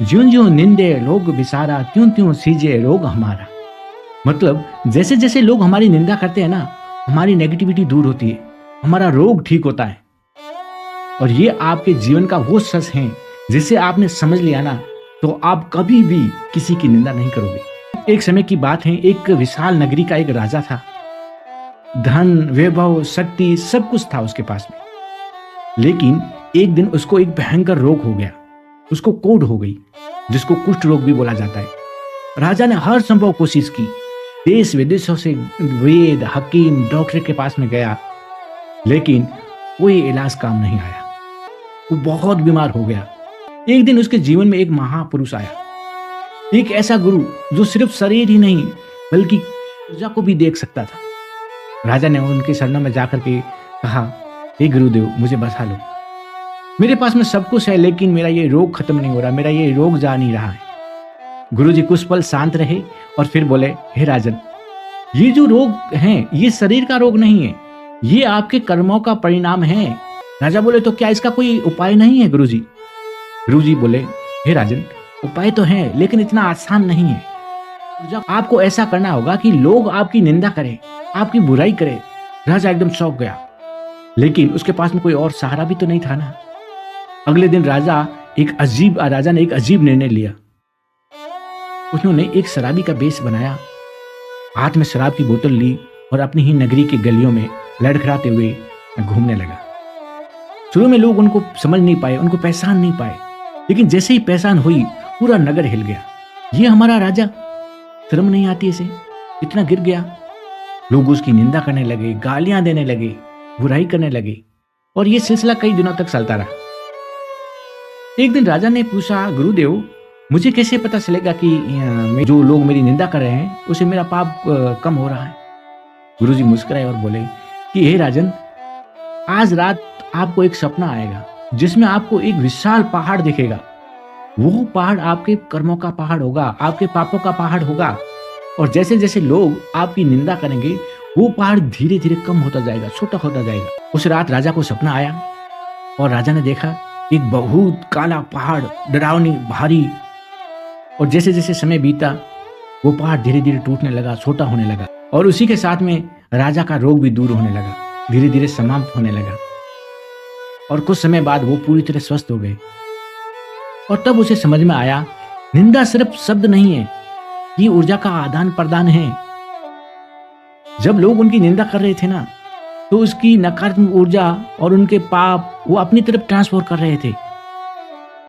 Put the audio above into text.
ज्यों ज्यों निंदे लोग विसारा, त्यों त्यों सीजे रोग हमारा। मतलब जैसे जैसे लोग हमारी निंदा करते हैं ना, हमारी नेगेटिविटी दूर होती है, हमारा रोग ठीक होता है। और ये आपके जीवन का वो सच है जिसे आपने समझ लिया ना, तो आप कभी भी किसी की निंदा नहीं करोगे। एक समय की बात है, एक विशाल नगरी का एक राजा था। धन, वैभव, शक्ति सब कुछ था उसके पास में। लेकिन एक दिन उसको एक भयंकर रोग हो गया, उसको कोढ़ हो गई, जिसको कुष्ठ रोग भी बोला जाता है। राजा ने हर संभव कोशिश की, देश विदेशों से वैद, हकीम, डॉक्टर के पास में गया, लेकिन कोई इलाज काम नहीं आया। वो बहुत बीमार हो गया। एक दिन उसके जीवन में एक महापुरुष आया, एक ऐसा गुरु जो सिर्फ शरीर ही नहीं बल्कि ऊर्जा को भी देख सकता था। राजा ने उनके शरणों में जाकर के कहा, हे गुरुदेव, मुझे बचा लो। मेरे पास में सब कुछ है, लेकिन मेरा ये रोग खत्म नहीं हो रहा, मेरा ये रोग जा नहीं रहा है। गुरुजी कुछ पल शांत रहे और फिर बोले, हे राजन, ये जो रोग है ये शरीर का रोग नहीं है, ये आपके कर्मों का परिणाम है। राजा बोले, तो क्या इसका कोई उपाय नहीं है गुरुजी? गुरुजी बोले, हे राजन, उपाय तो है, लेकिन इतना आसान नहीं है। तो जब आपको ऐसा करना होगा कि लोग आपकी निंदा करें, आपकी बुराई करें। राजा एकदम चौंक गया, लेकिन उसके पास में कोई और सहारा भी तो नहीं था ना। अगले दिन राजा ने एक अजीब निर्णय लिया। उन्होंने एक शराबी का वेश बनाया, हाथ में शराब की बोतल ली और अपनी ही नगरी की गलियों में लड़खड़ाते हुए घूमने लगा। शुरू में लोग उनको समझ नहीं पाए, उनको पहचान नहीं पाए, लेकिन जैसे ही पहचान हुई पूरा नगर हिल गया। ये हमारा राजा, शर्म नहीं आती इसे, इतना गिर गया। लोग उसकी निंदा करने लगे, गालियां देने लगे, बुराई करने लगे, और ये सिलसिला कई दिनों तक चलता रहा। एक दिन राजा ने पूछा, गुरुदेव, मुझे कैसे पता चलेगा कि जो लोग मेरी निंदा कर रहे हैं उसे मेरा पाप कम हो रहा है? गुरुजी मुस्कुराए और बोले कि हे राजन, आज रात आपको एक सपना आएगा जिसमें आपको एक विशाल पहाड़ दिखेगा। वो पहाड़ आपके कर्मों का पहाड़ होगा, आपके पापों का पहाड़ होगा, और जैसे जैसे लोग आपकी निंदा करेंगे वो पहाड़ धीरे धीरे कम होता जाएगा, छोटा होता जाएगा। उस रात राजा को सपना आया और राजा ने देखा एक बहुत काला पहाड़, डरावनी, भारी, और जैसे जैसे समय बीता वो पहाड़ धीरे धीरे टूटने लगा, छोटा होने लगा, और उसी के साथ में राजा का रोग भी दूर होने लगा, धीरे धीरे समाप्त होने लगा, और कुछ समय बाद वो पूरी तरह स्वस्थ हो गए। और तब उसे समझ में आया, निंदा सिर्फ शब्द नहीं है, ये ऊर्जा का आदान प्रदान है। जब लोग उनकी निंदा कर रहे थे ना, तो उसकी नकारात्मक ऊर्जा और उनके पाप वो अपनी तरफ ट्रांसफर कर रहे थे।